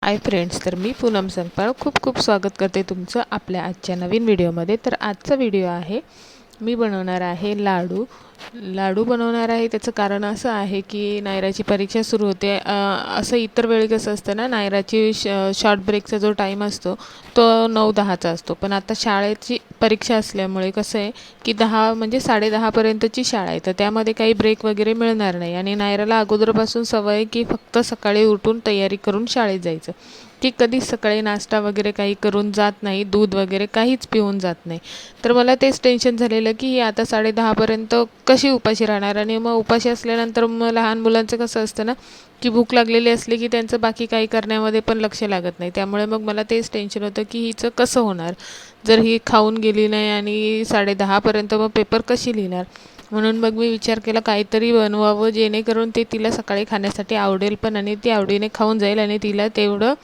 Hi friends, तर मी पूनम संगपाळ खूप खूप स्वागत करते तुमचं आपल्या आजच्या नवीन व्हिडिओमध्ये। तर आजचा व्हिडिओ आहे, मी बनवणार आहे लाडू बनवणार आहे। त्याचं कारण असं आहे की नायराची परीक्षा सुरू होते। असं इतर वेळी कसं असतं ना, नायराची शॉर्ट ब्रेकचा जो टाईम असतो तो 9-10चा असतो, पण आता शाळेची परीक्षा असल्यामुळे कसं आहे की 10 म्हणजे 10:30 पर्यंतची शाळा आहे, तर त्यामध्ये काही ब्रेक वगैरे मिळणार नाही। आणि नायराला अगोदरपासून सवय आहे की फक्त सकाळी उठून तयारी करून शाळेत जायचं। ती कधीच सकाळी नाश्ता वगैरे काही करून जात नाही, दूध वगैरे काहीच पिऊन जात नाही। तर मला तेच टेन्शन झालेलं की ही आता 10:30 पर्यंत कशी उपाशी राहणार। आणि मग उपाशी असल्यानंतर मग लहान मुलांचं कसं असतं ना की भूक लागलेली असली की त्यांचं बाकी काही करण्यामध्ये पण लक्ष लागत नाही। त्यामुळे मग मला तेच टेन्शन होतं की हिचं कसं होणार, जर ही खाऊन गेली नाही आणि 10:30 पर्यंत मग पेपर कशी लिहिणार। म्हणून मग मी विचार केला काहीतरी बनवावं जेणेकरून ते तिला सकाळी खाण्यासाठी आवडेल पण, आणि ती आवडीने खाऊन जाईल आणि तिला तेवढं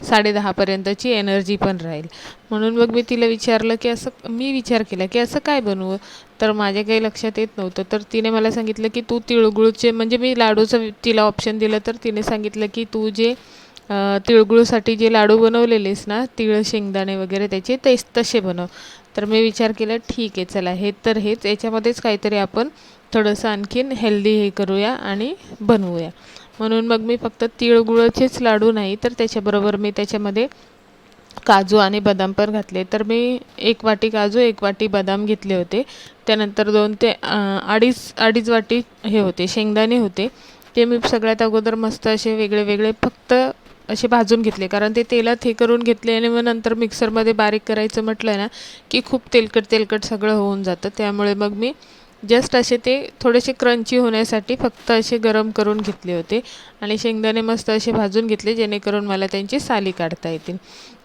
10:30 पर्यंतची एनर्जी पण राहील। म्हणून मग मी तिला विचारलं की मी विचार केला की असं काय बनवू, तर माझ्या काही लक्षात येत नव्हतं। तर तिने मला सांगितलं की तू तिळगुळचे, म्हणजे मी लाडूचं तिला ऑप्शन दिलं, तर तिने सांगितलं की तू जे तिळगुळसाठी जे लाडू बनवलेलेस ना, तीळ शेंगदाणे वगैरे त्याचे तसे बनव। तर मी विचार केला ठीक आहे, चला हेच याच्यामध्येच काहीतरी आपण थोडंसं आणखीन हेल्दी हे करूया आणि बनवूया। म्हणून मग मी फक्त तिळगुळाचेच लाडू नाही तर त्याच्याबरोबर मी त्याच्यामध्ये काजू आणि बदाम पण घातले। तर मी 1 वाटी काजू 1 वाटी बदाम घेतले होते। त्यानंतर 2 ते अडीच वाटी हे होते शेंगदाणे होते। ते मी सगळ्यात अगोदर मस्त असे वेगळे वेगळे फक्त असे भाजून घेतले, कारण ते तेलात हे करून घेतले आणि मग नंतर मिक्सरमध्ये बारीक करायचं म्हटलं ना की खूप तेलकट सगळं होऊन जातं। त्यामुळे मग मी जस्ट असे ते थोडेसे क्रंची होण्यासाठी फक्त असे गरम करून घेतले होते आणि शेंगदाणे मस्त असे भाजून घेतले जेणेकरून मला त्यांची साली काढता येतील।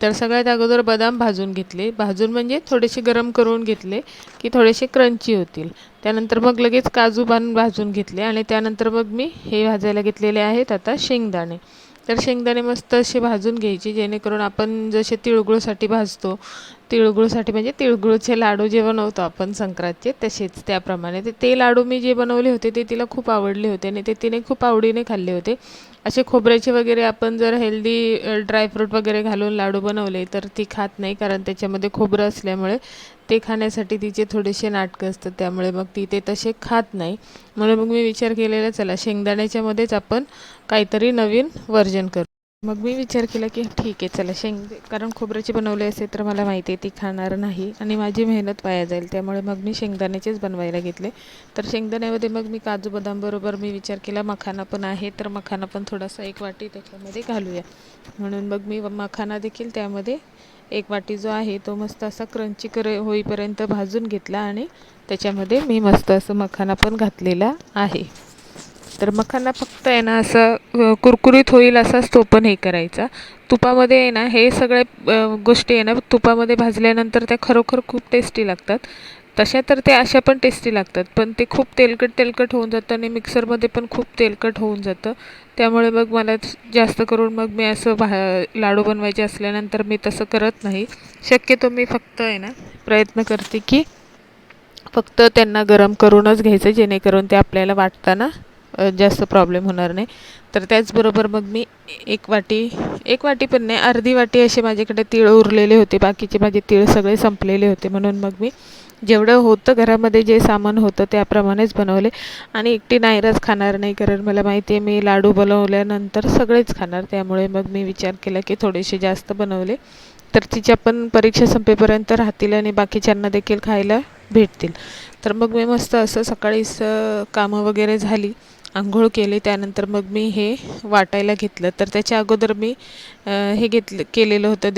तर सगळ्यात अगोदर बदाम भाजून घेतले, भाजून म्हणजे थोडेसे गरम करून घेतले की थोडेसे क्रंची होतील। त्यानंतर मग लगेच काजू भाजून घेतले आणि त्यानंतर मग मी हे भाजायला घेतलेले आहेत आता शेंगदाणे। तर शेंगदाणे मस्त असे भाजून घ्यायचे जेणेकरून आपण जसे तिळगुळसाठी भाजतो, तिळगुळसाठी म्हणजे तिळगुळचे लाडू जे बनवतो आपण संक्रांतचे तसेच त्याप्रमाणे ते लाडू मी जे बनवले होते ते तिला खूप आवडले होते आणि ते तिने खूप आवडीने खाल्ले होते। असे खोबऱ्याचे वगैरे आपण जर हेल्दी ड्रायफ्रूट वगैरे घालून लाडू बनवले तर ती खात नाही, कारण त्याच्यामध्ये खोबरं असल्यामुळे ते खाण्यासाठी तिचे थोडेसे नाटकं असतात, त्यामुळे मग ती ते तसे खात नाही। म्हणून मग मी विचार केलेला चला शेंगदाण्याच्यामध्येच आपण काहीतरी नवीन व्हर्जन करू। मग मी विचार केला की ठीक आहे चला कारण खोबऱ्याचे बनवले असेल तर मला माहिती आहे ती खाणार नाही आणि माझी मेहनत वाया जाईल, त्यामुळे मग मी शेंगदाण्याचेच बनवायला घेतले। तर शेंगदाण्यामध्ये मग मी काजू बदाम बरोबर मी विचार केला मखाना पण आहे, तर मखाना पण थोडासा 1 वाटी त्याच्यामध्ये घालूया। म्हणून मग मी मखाना देखील त्यामध्ये 1 वाटी जो आहे तो मस्त असा क्रंची होईपर्यंत भाजून घेतला आणि त्याच्यामध्ये मी मस्त असं मखाना पण घातलेला आहे। तर मखाना फक्त आहे ना असं कुरकुरीत होईल असाच तो पण हे करायचा। तुपामध्ये आहे ना हे सगळ्या गोष्टी आहे ना तुपामध्ये भाजल्यानंतर त्या खरोखर खूप टेस्टी लागतात। तशा तर ते अशा पण टेस्टी लागतात, पण ते खूप तेलकट होऊन जातं आणि मिक्सरमध्ये पण खूप तेलकट होऊन जातं। त्यामुळे मग मला जास्त करून मग मी असं लाडू बनवायचे असल्यानंतर मी तसं करत नाही। शक्यतो मी फक्त आहे ना प्रयत्न करते की फक्त त्यांना गरम करूनच घ्यायचं जेणेकरून ते आपल्याला वाटताना जास्त प्रॉब्लेम होणार नाही। तर त्याचबरोबर मग मी 1 वाटी पण नाही, अर्धी वाटी असे माझ्याकडे तीळ उरलेले होते, बाकीचे माझे तीळ सगळे संपलेले होते। म्हणून मग मी जेवढं होतं घरामध्ये जे सामान होतं त्याप्रमाणेच बनवले। आणि एकटी नायराच खाणार नाही, कारण मला माहिती आहे मी लाडू बनवल्यानंतर सगळेच खाणार, त्यामुळे मग मी विचार केला की थोडेसे जास्त बनवले तर तिच्या पण परीक्षा संपेपर्यंत राहतील आणि बाकीच्यांना देखील खायला भेटतील। तर मग मी मस्त असं सकाळीच कामं वगैरे झाली, अंघोळ केली, त्यानंतर मग मी हे वाटायला घेतलं। तर त्याच्या अगोदर मी हे केलेलं होतं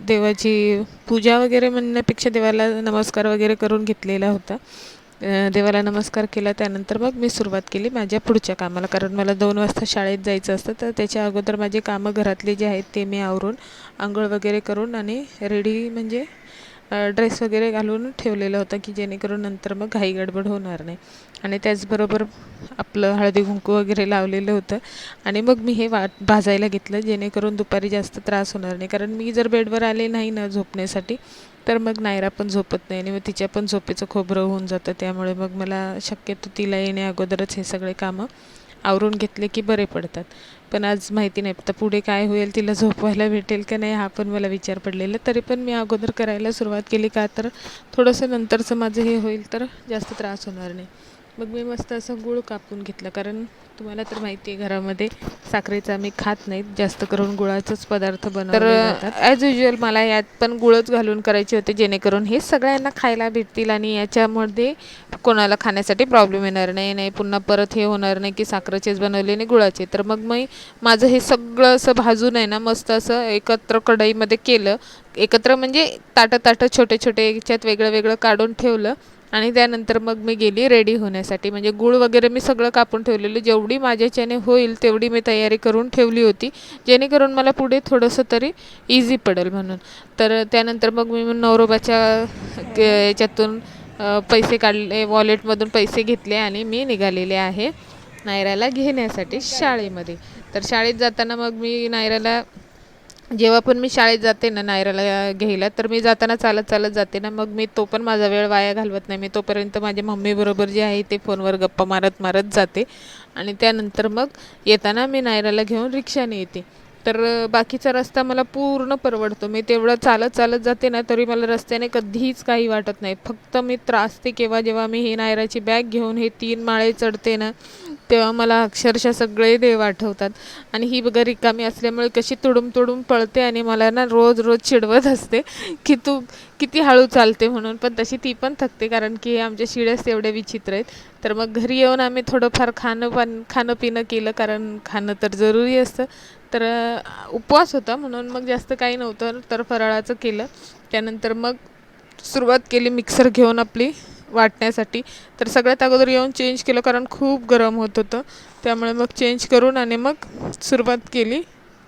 देवाची पूजा वगैरे म्हणण्यापेक्षा देवाला नमस्कार वगैरे करून घेतलेला होता। देवाला नमस्कार केला त्यानंतर मग मी सुरुवात केली माझ्या पुढच्या कामाला, कारण मला 2 वाजता शाळेत जायचं असतं। तर त्याच्या अगोदर माझे कामं घरातले जे आहेत ते मी आवरून अंघोळ वगैरे करून आणि रेडी म्हणजे ड्रेस वगैरे घालून ठेवलेलं होतं की जेणेकरून नंतर मग घाई गडबड होणार नाही। आणि त्याचबरोबर आपलं हळदी कुंकू वगैरे लावलेलं होतं आणि मग मी हे भाजायला घेतलं जेणेकरून दुपारी जास्त त्रास होणार नाही, कारण मी जर बेडवर आले नाही ना झोपण्यासाठी तर मग नायरा पण झोपत नाही आणि मग तिच्या पण झोपेचं खोबरं होऊन जातं। त्यामुळे मग मला शक्यतो तिला येण्या अगोदरच हे सगळे कामं आवरून घेतले की बरे पडतात। पण आज माहिती नाही आता पुढे काय होईल, तिला झोपवायला भेटेल का नाही हा पण मला विचार पडलेला. तरी पण मी अगोदर करायला सुरुवात केली का तर थोडंसं नंतरचं माझं हे होईल तर जास्त त्रास होणार नाही. मग मी मस्त असं गूळ कापून घेतलं, कारण तुम्हाला तर माहिती आहे घरामध्ये साखरेचा मी खात नाहीत, जास्त करून गुळाचंच पदार्थ बनवले जातात. ॲज युजल मला यात पण गुळच घालून करायचे होते, जेणेकरून हे सगळ्यांना खायला भेटतील आणि याच्यामध्ये कोणाला खाण्यासाठी प्रॉब्लेम येणार नाही, पुन्हा परत हे होणार नाही की साखरेचेच बनवले आणि गुळाचे. तर मग मी माझं हे सगळं असं भाजून आहे ना मस्त असं एकत्र कढईमध्ये केलं. एकत्र म्हणजे ताटं छोटे छोटे याच्यात वेगळं वेगळं काढून ठेवलं आणि त्यानंतर मग मी गेली रेडी होण्यासाठी. म्हणजे गूळ वगैरे मी सगळं कापून ठेवलेलं, जेवढी माझ्याच्याने होईल तेवढी मी तयारी करून ठेवली होती, जेणेकरून मला पुढे थोडंसं तरी इझी पडेल म्हणून. तर त्यानंतर मग मी नवरोबाच्या याच्यातून पैसे काढले, वॉलेटमधून पैसे घेतले आणि मी निघालेले आहे नायराला घेण्यासाठी शाळेमध्ये. तर शाळेत जाताना मग मी नायराला, जेव्हा पण मी शाळेत जाते ना नायराला घ्यायला, तर मी जाताना चालत चालत जाते ना, मग मी तो पण माझा वेळ वाया घालवत नाही. मी तोपर्यंत माझ्या मम्मीबरोबर जे आहे ते फोनवर गप्पा मारत मारत जाते आणि त्यानंतर मग येताना मी नायराला घेऊन रिक्षाने येते. तर बाकीचा रस्ता मला पूर्ण परवडतो. मी तेवढं चालत चालत जाते ना तरी मला रस्त्याने कधीच काही वाटत नाही. फक्त मी त्रासते केव्हा, जेव्हा मी ही नायराची बॅग घेऊन हे 3 माळे चढते ना, तेव्हा मला अक्षरशः सगळे देव आठवतात. आणि ही बघा रिकामी असल्यामुळे कशी तुडूम तुडूम पळते आणि मला ना रोज रोज चिडवत असते की तू किती हळू चालते म्हणून. पण तशी ती पण थकते, कारण की आमच्या शिड्याच तेवढे विचित्र आहेत. तर मग घरी येऊन आम्ही थोडंफार खाणं पिणं केलं, कारण खाणं तर जरुरी असतं. तर उपवास होता म्हणून मग जास्त काही नव्हतं, तर फराळाचं केलं. त्यानंतर मग सुरुवात केली मिक्सर घेऊन आपली वाटण्यासाठी. तर सगळ्यात अगोदर येऊन चेंज केलं, कारण खूप गरम होत होतं. त्यामुळे मग चेंज करून आणि मग सुरुवात केली.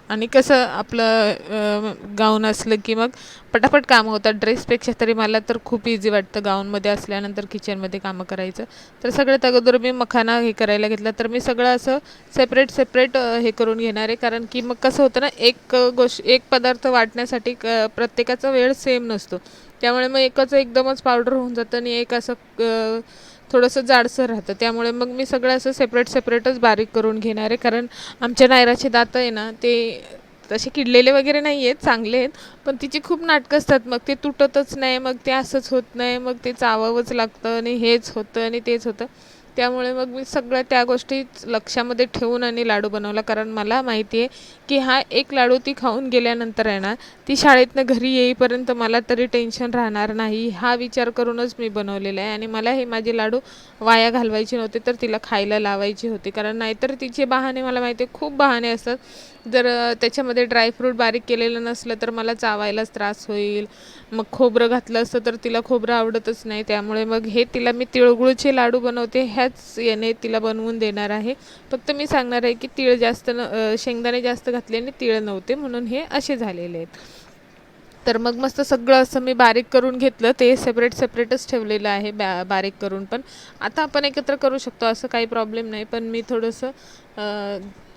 आणि कसं आपलं गाऊन असलं की मग पटापट कामं होतात. ड्रेसपेक्षा तरी मला तर खूप इझी वाटतं गाऊनमध्ये असल्यानंतर किचनमध्ये कामं करायचं. तर सगळ्यात अगोदर मी मखाना हे करायला घेतला. तर मी सगळं असं सेपरेट हे करून घेणार आहे, कारण की मग कसं होतं ना, एक पदार्थ वाटण्यासाठी प्रत्येकाचा वेळ सेम नसतो. त्यामुळे मग एकच एकदमच पावडर होऊन जातं आणि एक असं थोडंसं जाडसर राहतं. त्यामुळे मग मी सगळं असं सेपरेटच बारीक करून घेणार आहे, कारण आमच्या नायराचे दात आहे ना ते तसे किडलेले वगैरे नाही आहेत, चांगले आहेत, पण तिची खूप नाटकं असतात. मग ते तुटतच नाही, मग ते असंच होत नाही, मग ते चावावंच लागतं आणि हेच होतं आणि तेच होतं. त्यामुळे मग मी सगळ्या त्या गोष्टी लक्षामध्ये ठेवून आणि लाडू बनवला, कारण मला माहिती आहे की हा एक लाडू ती खाऊन गेल्यानंतर आहे ना, ती शाळेतनं घरी येईपर्यंत मला तरी टेन्शन राहणार नाही, हा विचार करूनच मी बनवलेला आहे. आणि मला हे माझे लाडू वाया घालवायचे नव्हते, तर तिला खायला लावायचे होते. कारण नाहीतर तिचे बहाणे मला माहिती आहे, खूप बहाणे असतात. जर त्याच्यामध्ये ड्रायफ्रूट बारीक केलेलं नसलं तर मला चावायलाच त्रास होईल. मग खोबरं घातलं असतं तर तिला खोबरं आवडतच नाही. त्यामुळे मग हे तिला मी तिळगुळचे लाडू बनवते, ह्याच याने तिला बनवून देणार आहे. फक्त मी सांगणार आहे की तीळ जास्त शेंगदाणे जास्त घातले आणि तीळ नव्हते, म्हणून हे असे झालेले आहेत. तर मग मस्त सगळं असं मी बारीक करून घेतलं. ते सेपरेटच ठेवलेलं आहे बारीक करून. पण आता आपण एकत्र करू शकतो, असं काही प्रॉब्लेम नाही. पण मी थोडंसं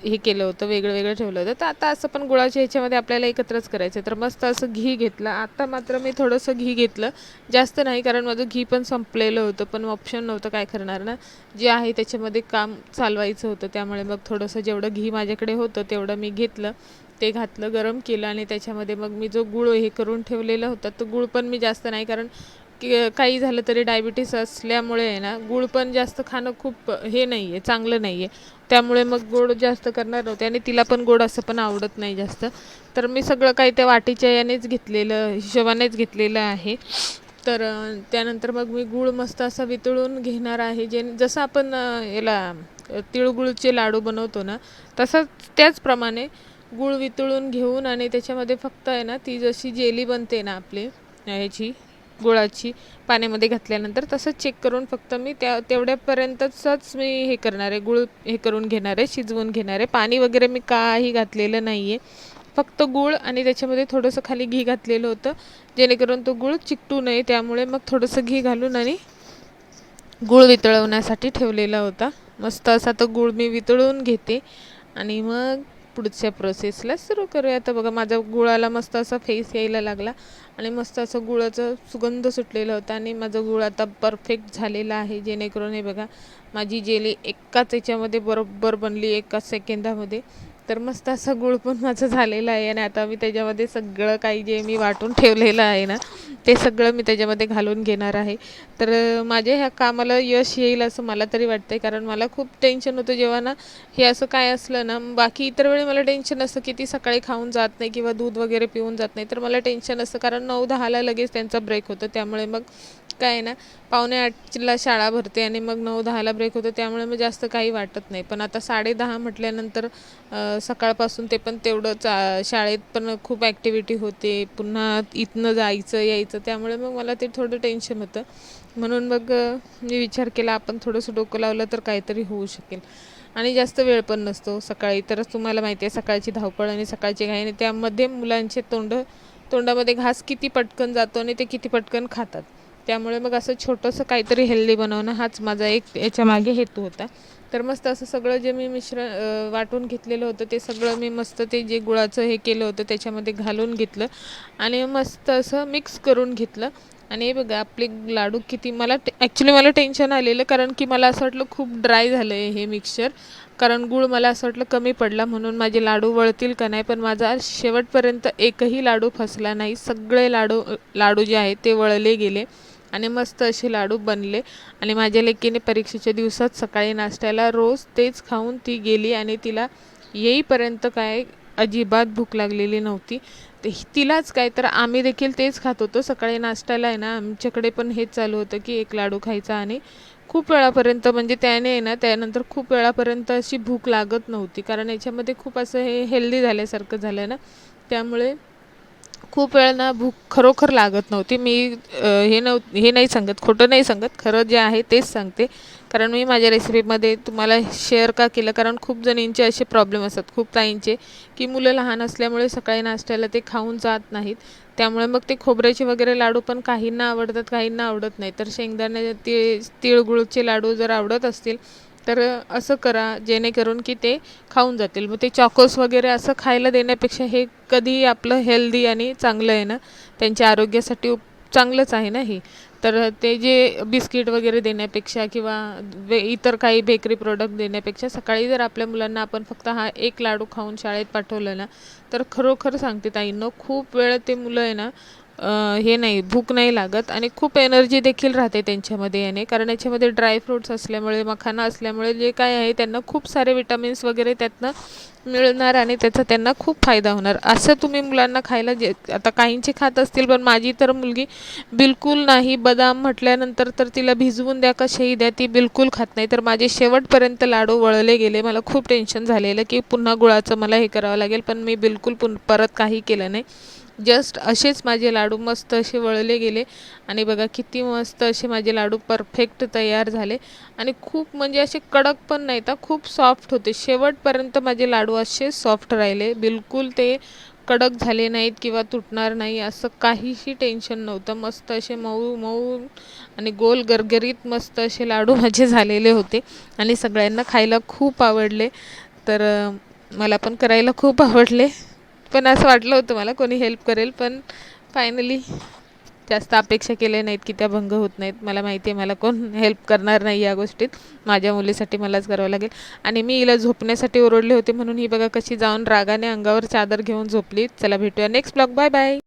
हे केलं होतं, वेगळं ठेवलं होतं. तर आता असं पण गुळाच्या ह्याच्यामध्ये आपल्याला एकत्रच करायचं. तर मस्त असं घी घेतलं. आता मात्र मी थोडंसं घी घेतलं, जास्त नाही, कारण माझं घी पण संपलेलं होतं. पण ऑप्शन नव्हतं, काय करणार ना, जे आहे त्याच्यामध्ये काम चालवायचं होतं. त्यामुळे मग थोडंसं जेवढं घी माझ्याकडे होतं तेवढं मी घेतलं. ते घातलं, गरम केलं आणि त्याच्यामध्ये मग मी जो गूळ हे करून ठेवलेला होता, तो गूळ पण मी जास्त नाही, कारण की काही झालं तरी डायबिटीस असल्यामुळे आहे ना, गूळ पण जास्त खाणं खूप हे नाही आहे, चांगलं नाही आहे. त्यामुळे मग गोड जास्त करणार नव्हते आणि तिला पण गोड असं पण आवडत नाही जास्त. तर मी सगळं काही त्या वाटीच्या यानेच घेतलेलं, हिशोबानेच घेतलेलं आहे. तर त्यानंतर मग मी गूळ मस्त असा वितळून घेणार आहे, जसं आपण याला तिळगुळचे लाडू बनवतो ना, तसंच त्याचप्रमाणे गूळ वितळून घेऊन आणि त्याच्यामध्ये फक्त आहे ना, ती जशी जेली बनते ना आपली ह्याची गुळाची, पाण्यामध्ये घातल्यानंतर तसंच चेक करून फक्त मी तेवढ्यापर्यंतच मी हे करणार आहे, गूळ हे करून घेणार आहे, शिजवून घेणार आहे. पाणी वगैरे मी काही घातलेलं नाही आहे, फक्त गूळ आणि त्याच्यामध्ये थोडंसं खाली घी घातलेलं होतं, जेणेकरून तो गूळ चिकटू नये. त्यामुळे मग थोडंसं घी घालून आणि गूळ वितळवण्यासाठी ठेवलेला होता. मस्त असा तो गूळ मी वितळून घेते आणि मग पुढच्या प्रोसेसला सुरू करूया. आता बघा माझा गुळाला मस्त असा फेस यायला लागला आणि मस्त असं गुळाचा सुगंध सुटलेला होता आणि माझं गूळ आता परफेक्ट झालेला आहे, जेणेकरून हे बघा माझी जेली एकाच याच्यामध्ये बरोबर बनली, एका सेकंदामध्ये. तर मस्त असा गुळ पण माझं झालेलं आहे आणि आता मी त्याच्यामध्ये सगळं काही जे मी वाटून ठेवलेलं आहे ना ते सगळं मी त्याच्यामध्ये घालून घेणार आहे. तर माझ्या ह्या कामाला यश येईल असं मला तरी वाटतं आहे, कारण मला खूप टेन्शन होतं जेव्हा ना हे असं काय असलं ना. बाकी इतर वेळी मला टेन्शन असतं की ती सकाळी खाऊन जात नाही किंवा दूध वगैरे पिऊन जात नाही, तर मला टेन्शन असतं कारण 9-10ला लगेच त्यांचा ब्रेक होतो. त्यामुळे मग काय आहे ना, 7:45ला शाळा भरते आणि मग 9-10ला ब्रेक होतो, त्यामुळे मग जास्त काही वाटत नाही. पण आता 10:30 म्हटल्यानंतर सकाळपासून ते पण तेवढं शाळेत पण खूप ॲक्टिव्हिटी होते, पुन्हा इथनं जायचं यायचं, त्यामुळे मग मला ते थोडं टेन्शन होतं. म्हणून मग मी विचार केला आपण थोडंसं डोकं लावलं तर काहीतरी होऊ शकेल. आणि जास्त वेळ पण नसतो सकाळी, तरच तुम्हाला माहिती आहे सकाळची धावपळ आणि सकाळची घाई आणि त्यामध्ये मुलांचे तोंडामध्ये घास किती पटकन जातो आणि ते किती पटकन खातात. त्यामुळे मग असं छोटंसं काहीतरी हेल्दी बनवणं हाच माझा एक याच्यामागे हेतू होता. तर मस्त असं सगळं जे मी मिश्रण वाटून घेतलेलं होतं ते सगळं मी मस्त ते जे गुळाचं हे केलं होतं त्याच्यामध्ये घालून घेतलं आणि मस्त असं मिक्स करून घेतलं. आणि हे बघा आपले लाडू किती ॲक्च्युली मला टेन्शन आलेलं, कारण की मला असं वाटलं खूप ड्राय झालं आहे हे मिक्सचर, कारण गूळ मला असं वाटलं कमी पडला म्हणून माझे लाडू वळतील का नाही. पण माझा शेवटपर्यंत एकही लाडू फसला नाही. सगळे लाडू जे आहेत ते वळले गेले आणि मस्त असे लाडू बनले. आणि माझ्या लेकीने परीक्षेच्या दिवसात सकाळी नाश्त्याला रोज तेच खाऊन ती गेली आणि तिला येईपर्यंत काय अजिबात भूक लागलेली नव्हती. तिलाच काय तर आम्ही देखील तेच खात होतो सकाळी नाश्त्याला आहे ना. आमच्याकडे पण हेच चालू होतं की एक लाडू खायचा आणि खूप वेळापर्यंत, म्हणजे त्याने आहे ना त्यानंतर खूप वेळापर्यंत अशी भूक लागत नव्हती, कारण याच्यामध्ये खूप असं हे हेल्दी झाल्यासारखं झालं ना, त्यामुळे खूप वेळ ना भूक खरोखर लागत नव्हती. मी हे नाही सांगत, खोटं नाही सांगत, खरं जे आहे तेच सांगते. कारण मी माझ्या रेसिपीमध्ये तुम्हाला शेअर का केलं, कारण खूप जणींचे असे प्रॉब्लेम असतात खूप ताईंचे, की मुलं लहान असल्यामुळे सकाळी नाश्त्याला ते खाऊन जात नाहीत. त्यामुळे मग ते खोबऱ्याचे वगैरे लाडू पण काहींना आवडतात, काहींना आवडत नाही. तर शेंगदाणे तिळगुळचे लाडू जर आवडत असतील तर असं करा जेणेकरून की ते खाऊन जातील. मग ते चॉकोस वगैरे असं खायला देण्यापेक्षा हे कधीही आपलं हेल्दी आणि चांगलं आहे ना, त्यांच्या आरोग्यासाठी चांगलंच आहे ना हे. तर ते जे बिस्किट वगैरे देण्यापेक्षा किंवा इतर काही बेकरी प्रोडक्ट देण्यापेक्षा सकाळी जर आपल्या मुलांना आपण फक्त हा एक लाडू खाऊन शाळेत पाठवलं ना, तर खरोखर सांगते ताईंनो, खूप वेळ ते मुलं आहे ना हे नाही, भूक नाही लागत आणि खूप एनर्जी देखील राहते त्यांच्यामध्ये याने, कारण याच्यामध्ये ड्रायफ्रूट्स असल्यामुळे, मखाना असल्यामुळे जे काय आहे त्यांना खूप सारे विटामिन्स वगैरे त्यातनं मिळणार आणि त्याचा त्यांना खूप फायदा होणार. असं तुम्ही मुलांना खायला आता काहींचे खात असतील, पण माझी तर मुलगी बिलकुल नाही. बदाम म्हटल्यानंतर तर तिला भिजवून द्या कसेही द्या, ती बिलकुल खात नाही. तर माझे शेवटपर्यंत लाडू वळले गेले. मला खूप टेन्शन झालेलं की पुन्हा गुळाचं मला हे करावं लागेल, पण मी बिलकुल परत काही केलं नाही. जस्ट असेच माझे लाडू मस्त असे वळले गेले आणि बघा किती मस्त असे माझे लाडू परफेक्ट तयार झाले आणि खूप म्हणजे असे कडक पण नाहीत, खूप सॉफ्ट होते. शेवटपर्यंत माझे लाडू असे सॉफ्ट राहिले, बिलकुल ते कडक झाले नाहीत किंवा तुटणार नाही असं काहीही टेन्शन नव्हतं. मस्त असे मऊ मऊ आणि गोल गरगरीत मस्त असे लाडू माझे झालेले होते आणि सगळ्यांना खायला खूप आवडले. तर मला पण करायला खूप आवडले, पण असं वाटलं होतं मला कोणी हेल्प करेल, पण फायनली जास्त अपेक्षा केल्या नाहीत की त्या भंग होत नाहीत. मला माहिती आहे मला कोण हेल्प करणार नाही या गोष्टीत, माझ्या मुलीसाठी मलाच करावं लागेल. आणि मी हिला झोपण्यासाठी ओरडले होते म्हणून ही बघा कशी जाऊन रागाने अंगावर चादर घेऊन झोपली. चला भेटूया नेक्स्ट ब्लॉग. Bye bye.